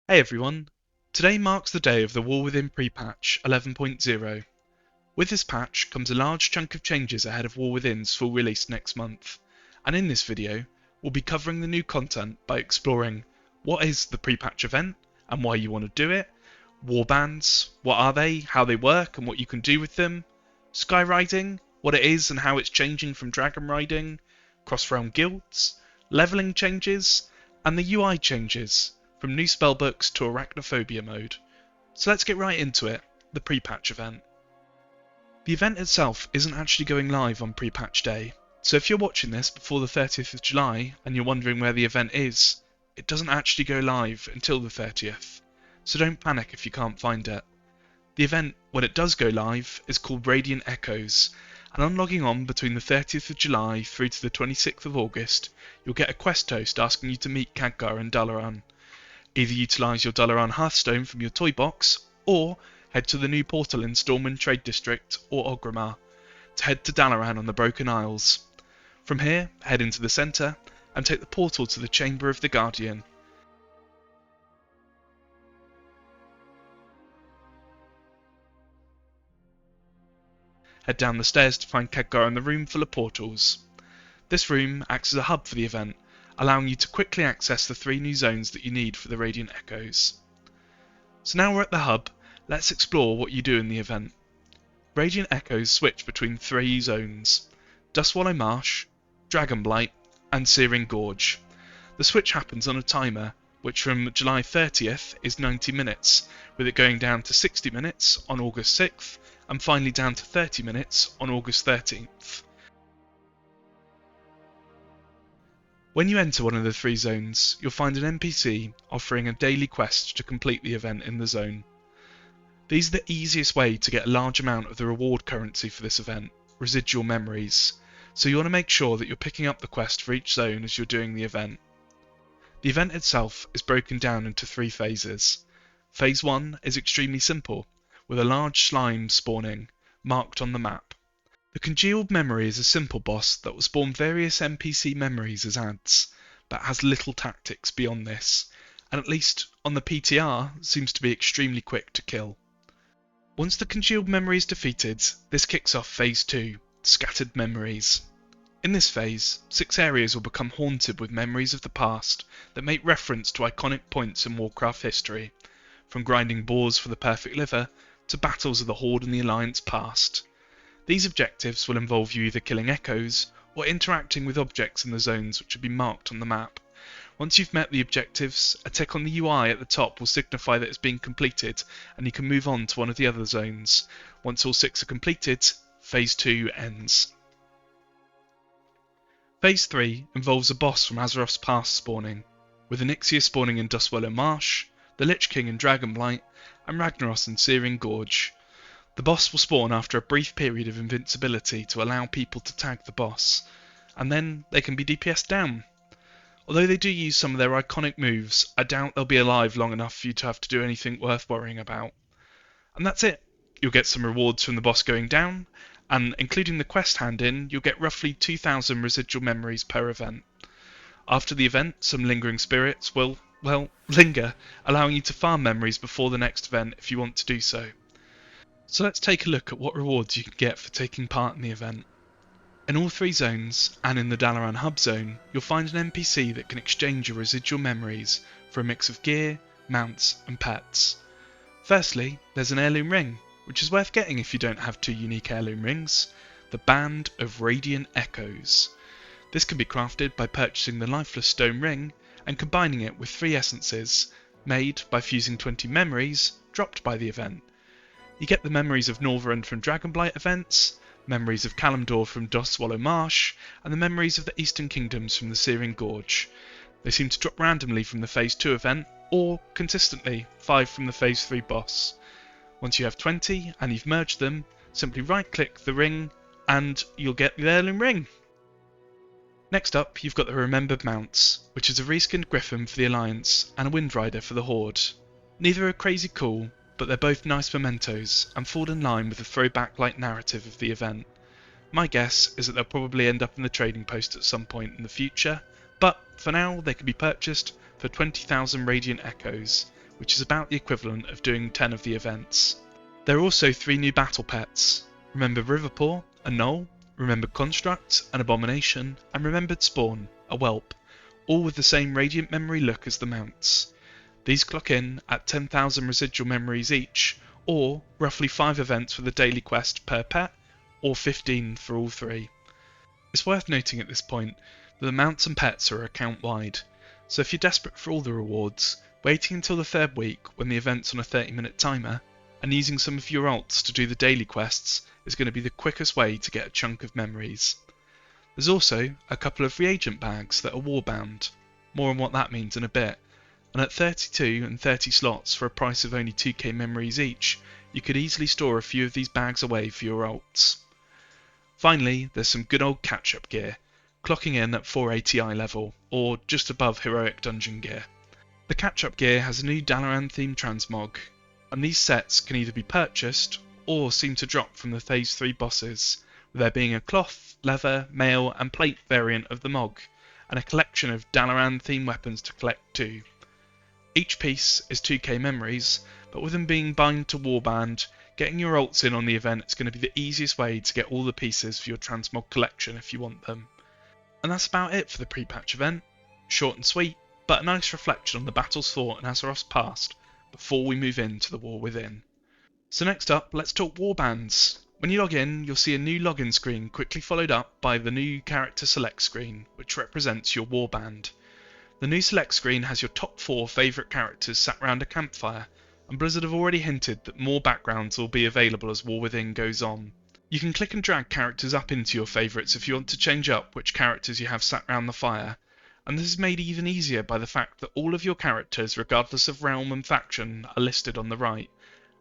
Hey everyone! Today marks the day of the War Within Prepatch 11.0. With this patch comes a large chunk of changes ahead of War Within's full release next month, and in this video we'll be covering the new content by exploring what is the Prepatch event and why you want to do it, Warbands, what are they, how they work and what you can do with them, Skyriding, what it is and how it's changing from Dragon Riding, cross-realm guilds, leveling changes, and the UI changes from new spellbooks to arachnophobia mode. So let's get right into it, the pre-patch event. The event itself isn't actually going live on pre-patch day, so if you're watching this before the 30th of July and you're wondering where the event is, it doesn't actually go live until the 30th, so don't panic if you can't find it. The event, when it does go live, is called Radiant Echoes, and on logging on between the 30th of July through to the 26th of August, you'll get a quest host asking you to meet Khadgar and Dalaran. Either utilise your Dalaran Hearthstone from your toy box, or head to the new portal in Stormwind Trade District or Orgrimmar to head to Dalaran on the Broken Isles. From here, head into the centre and take the portal to the Chamber of the Guardian. Head down the stairs to find Khadgar in the room full of portals. This room acts as a hub for the event, allowing you to quickly access the 3 new zones that you need for the Radiant Echoes. So now we're at the hub, let's explore what you do in the event. Radiant Echoes switch between 3 zones: Dustswallow Marsh, Dragonblight and Searing Gorge. The switch happens on a timer, which from July 30th is 90 minutes, with it going down to 60 minutes on August 6th and finally down to 30 minutes on August 13th. When you enter one of the 3 zones, you'll find an NPC offering a daily quest to complete the event in the zone. These are the easiest way to get a large amount of the reward currency for this event, residual memories, so you want to make sure that you're picking up the quest for each zone as you're doing the event. The event itself is broken down into 3 phases. Phase 1 is extremely simple, with a large slime spawning, marked on the map. The Congealed Memory is a simple boss that will spawn various NPC memories as adds, but has little tactics beyond this, and at least on the PTR seems to be extremely quick to kill. Once the Congealed Memory is defeated, this kicks off Phase 2, Scattered Memories. In this phase, 6 areas will become haunted with memories of the past that make reference to iconic points in Warcraft history, from grinding boars for the perfect liver to battles of the Horde and the Alliance past. These objectives will involve you either killing echoes or interacting with objects in the zones which have been marked on the map. Once you've met the objectives, a tick on the UI at the top will signify that it's been completed and you can move on to one of the other zones. Once all 6 are completed, Phase 2 ends. Phase 3 involves a boss from Azeroth's past spawning, with Onyxia spawning in Dustswallow Marsh, the Lich King in Dragonblight, and Ragnaros in Searing Gorge. The boss will spawn after a brief period of invincibility to allow people to tag the boss, and then they can be DPS'd down. Although they do use some of their iconic moves, I doubt they'll be alive long enough for you to have to do anything worth worrying about. And that's it. You'll get some rewards from the boss going down, and including the quest hand-in, you'll get roughly 2,000 residual memories per event. After the event, some lingering spirits will, linger, allowing you to farm memories before the next event if you want to do so. So let's take a look at what rewards you can get for taking part in the event. In all 3 zones, and in the Dalaran Hub zone, you'll find an NPC that can exchange your residual memories for a mix of gear, mounts and pets. Firstly, there's an heirloom ring, which is worth getting if you don't have 2 unique heirloom rings, the Band of Radiant Echoes. This can be crafted by purchasing the Lifeless Stone Ring and combining it with 3 essences, made by fusing 20 memories dropped by the event. You get the memories of Northrend from Dragonblight events, memories of Kalimdor from Dustswallow Marsh, and the memories of the Eastern Kingdoms from the Searing Gorge. They seem to drop randomly from the Phase 2 event, or, consistently, 5 from the Phase 3 boss. Once you have 20 and you've merged them, simply right-click the ring and you'll get the heirloom ring. Next up, you've got the Remembered Mounts, which is a reskinned Griffin for the Alliance and a Windrider for the Horde. Neither are crazy cool, but they're both nice mementos and fall in line with the throwback-like narrative of the event. My guess is that they'll probably end up in the trading post at some point in the future, but for now they can be purchased for 20,000 Radiant Echoes, which is about the equivalent of doing 10 of the events. There are also 3 new battle pets. Remembered Riverpaw, a Gnoll, Remembered Construct, an Abomination, and Remembered Spawn, a Whelp, all with the same Radiant Memory look as the mounts. These clock in at 10,000 residual memories each, or roughly 5 events for the daily quest per pet, or 15 for all 3. It's worth noting at this point that the mounts and pets are account wide, so if you're desperate for all the rewards, waiting until the 3rd week when the event's on a 30-minute timer, and using some of your alts to do the daily quests is going to be the quickest way to get a chunk of memories. There's also a couple of reagent bags that are warbound, more on what that means in a bit, and at 32 and 30 slots for a price of only 2k memories each, you could easily store a few of these bags away for your alts. Finally, there's some good old catch-up gear, clocking in at 4 ATI level, or just above heroic dungeon gear. The catch-up gear has a new Dalaran themed transmog, and these sets can either be purchased or seem to drop from the Phase 3 bosses, with there being a cloth, leather, mail and plate variant of the Mog, and a collection of Dalaran themed weapons to collect too. Each piece is 2k memories, but with them being bind to Warband, getting your alts in on the event is going to be the easiest way to get all the pieces for your transmog collection if you want them. And that's about it for the pre-patch event. Short and sweet, but a nice reflection on the battles fought in Azeroth's past before we move into the war within. So next up, let's talk Warbands. When you log in, you'll see a new login screen quickly followed up by the new character select screen, which represents your warband. The new select screen has your top 4 favourite characters sat round a campfire, and Blizzard have already hinted that more backgrounds will be available as War Within goes on. You can click and drag characters up into your favourites if you want to change up which characters you have sat round the fire, and this is made even easier by the fact that all of your characters, regardless of realm and faction, are listed on the right.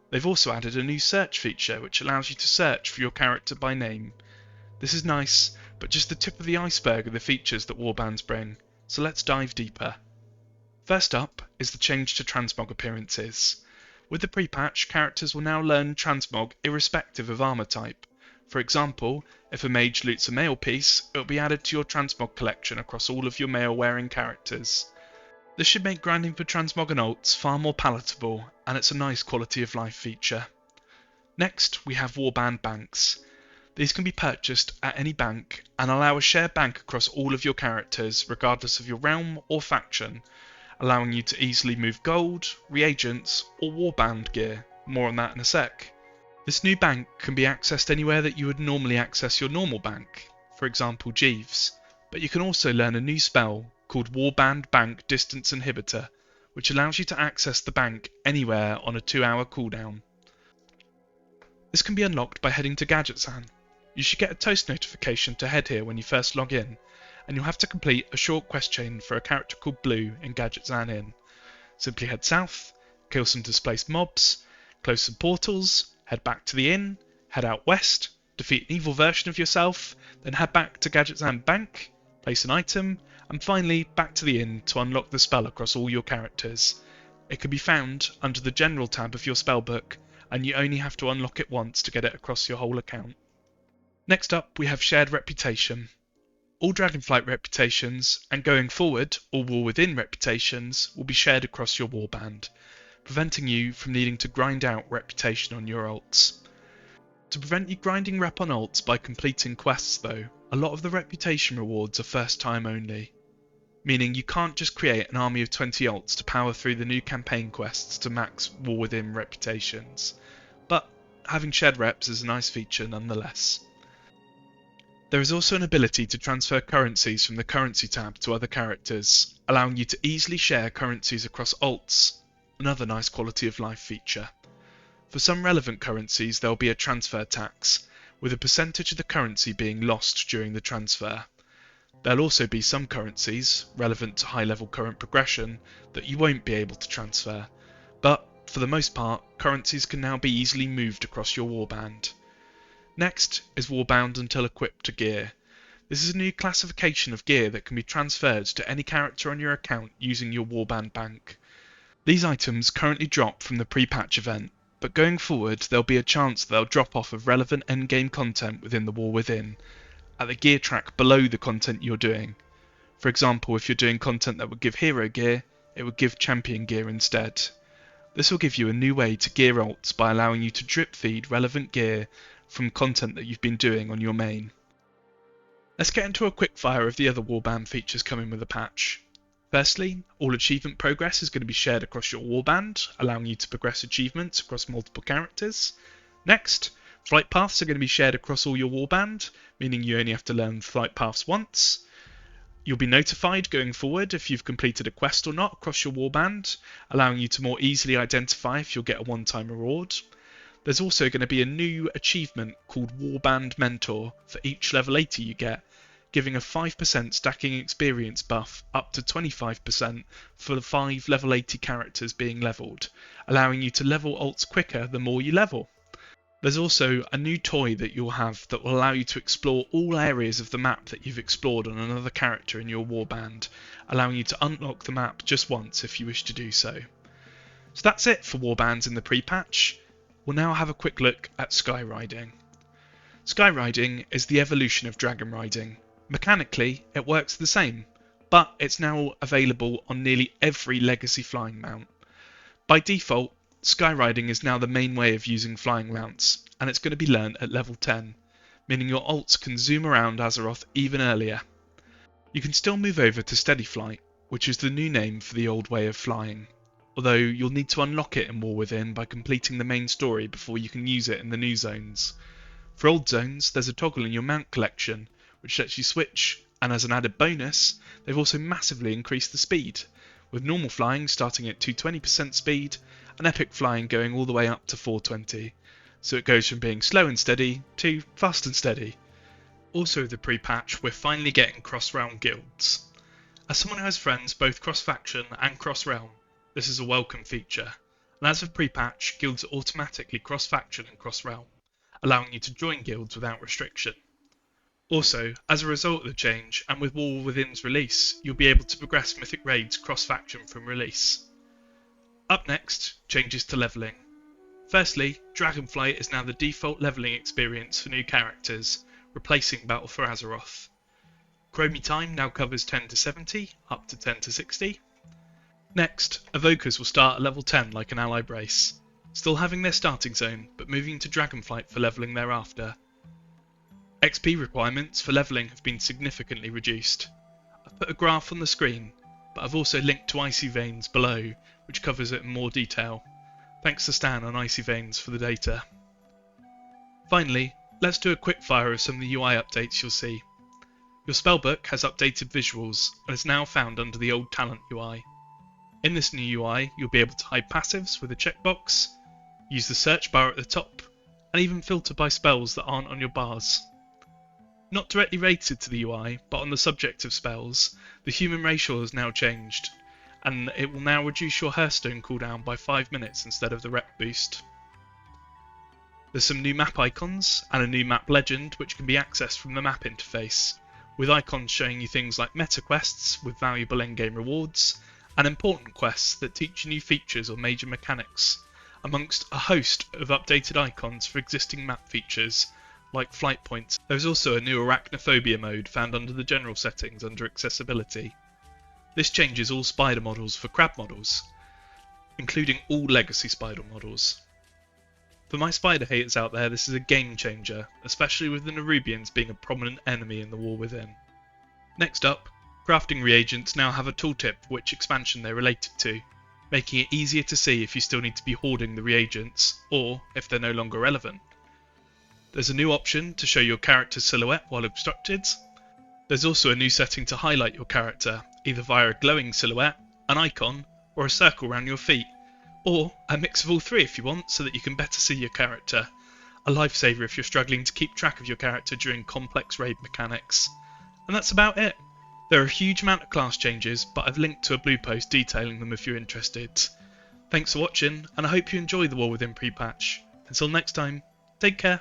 They've also added a new search feature which allows you to search for your character by name. This is nice, but just the tip of the iceberg of the features that Warbands bring, so let's dive deeper. First up is the change to transmog appearances. With the pre-patch, characters will now learn transmog irrespective of armour type. For example, if a mage loots a mail piece, it will be added to your transmog collection across all of your mail wearing characters. This should make grinding for transmog and alts far more palatable, and it's a nice quality of life feature. Next, we have Warband banks. These can be purchased at any bank and allow a shared bank across all of your characters regardless of your realm or faction, allowing you to easily move gold, reagents or warband gear. More on that in a sec. This new bank can be accessed anywhere that you would normally access your normal bank, for example Jeeves, but you can also learn a new spell called Warband Bank Distance Inhibitor, which allows you to access the bank anywhere on a 2-hour cooldown. This can be unlocked by heading to Gadgetzan. You should get a toast notification to head here when you first log in, and you'll have to complete a short quest chain for a character called Blue in Gadgetzan Inn. Simply head south, kill some displaced mobs, close some portals, head back to the inn, head out west, defeat an evil version of yourself, then head back to Gadgetzan Bank, place an item, and finally back to the inn to unlock the spell across all your characters. It can be found under the General tab of your spellbook, and you only have to unlock it once to get it across your whole account. Next up, we have Shared Reputation. All Dragonflight reputations, and going forward, all War Within reputations, will be shared across your warband, preventing you from needing to grind out reputation on your alts. To prevent you grinding rep on alts by completing quests though, a lot of the reputation rewards are first time only, meaning you can't just create an army of 20 alts to power through the new campaign quests to max War Within reputations, but having shared reps is a nice feature nonetheless. There is also an ability to transfer currencies from the Currency tab to other characters, allowing you to easily share currencies across alts, another nice quality of life feature. For some relevant currencies there will be a transfer tax, with a percentage of the currency being lost during the transfer. There will also be some currencies, relevant to high level current progression, that you won't be able to transfer, but for the most part, currencies can now be easily moved across your warband. Next is Warbound Until Equipped to Gear. This is a new classification of gear that can be transferred to any character on your account using your Warband bank. These items currently drop from the pre-patch event, but going forward there'll be a chance they'll drop off of relevant endgame content within the War Within, at the gear track below the content you're doing. For example, if you're doing content that would give hero gear, it would give champion gear instead. This will give you a new way to gear alts by allowing you to drip feed relevant gear from content that you've been doing on your main. Let's get into a quick fire of the other Warband features coming with the patch. Firstly, all achievement progress is going to be shared across your Warband, allowing you to progress achievements across multiple characters. Next, flight paths are going to be shared across all your Warband, meaning you only have to learn flight paths once. You'll be notified going forward if you've completed a quest or not across your Warband, allowing you to more easily identify if you'll get a one-time reward. There's also going to be a new achievement called Warband Mentor for each level 80 you get, giving a 5% stacking experience buff up to 25% for the 5 level 80 characters being levelled, allowing you to level alts quicker the more you level. There's also a new toy that you'll have that will allow you to explore all areas of the map that you've explored on another character in your Warband, allowing you to unlock the map just once if you wish to do so. So that's it for Warbands in the pre-patch. We'll now have a quick look at Skyriding. Skyriding is the evolution of dragon riding. Mechanically, it works the same, but it's now available on nearly every legacy flying mount. By default, Skyriding is now the main way of using flying mounts, and it's going to be learnt at level 10, meaning your alts can zoom around Azeroth even earlier. You can still move over to steady flight, which is the new name for the old way of flying, although you'll need to unlock it in War Within by completing the main story before you can use it in the new zones. For old zones, there's a toggle in your mount collection, which lets you switch, and as an added bonus, they've also massively increased the speed, with normal flying starting at 220% speed, and epic flying going all the way up to 420, so it goes from being slow and steady to fast and steady. Also with the pre-patch, we're finally getting cross-realm guilds. As someone who has friends both cross-faction and cross-realm, this is a welcome feature, and as of pre-patch, guilds are automatically cross-faction and cross-realm, allowing you to join guilds without restriction. Also, as a result of the change, and with War Within's release, you'll be able to progress mythic raids cross-faction from release. Up next, changes to levelling. Firstly, Dragonflight is now the default levelling experience for new characters, replacing Battle for Azeroth. Chromie time now covers 10 to 70, up to 10 to 60. Next, Evokers will start at level 10 like an ally brace, still having their starting zone, but moving to Dragonflight for levelling thereafter. XP requirements for levelling have been significantly reduced. I've put a graph on the screen, but I've also linked to Icy Veins below, which covers it in more detail. Thanks to Stan on Icy Veins for the data. Finally, let's do a quick fire of some of the UI updates you'll see. Your spellbook has updated visuals and is now found under the old talent UI. In this new UI, you'll be able to hide passives with a checkbox, use the search bar at the top, and even filter by spells that aren't on your bars. Not directly related to the UI, but on the subject of spells, the human racial has now changed, and it will now reduce your Hearthstone cooldown by 5 minutes instead of the rep boost. There's some new map icons and a new map legend which can be accessed from the map interface, with icons showing you things like meta quests with valuable endgame rewards, and important quests that teach you new features or major mechanics, amongst a host of updated icons for existing map features, like flight points. There's also a new arachnophobia mode found under the general settings under accessibility. This changes all spider models for crab models, including all legacy spider models. For my spider haters out there, this is a game changer, especially with the Nerubians being a prominent enemy in the War Within. Next up, crafting reagents now have a tooltip for which expansion they're related to, making it easier to see if you still need to be hoarding the reagents, or if they're no longer relevant. There's a new option to show your character's silhouette while obstructed. There's also a new setting to highlight your character, either via a glowing silhouette, an icon, or a circle around your feet, or a mix of all three if you want, so that you can better see your character. A lifesaver if you're struggling to keep track of your character during complex raid mechanics. And that's about it. There are a huge amount of class changes, but I've linked to a blue post detailing them if you're interested. Thanks for watching, and I hope you enjoy the War Within pre-patch. Until next time, take care.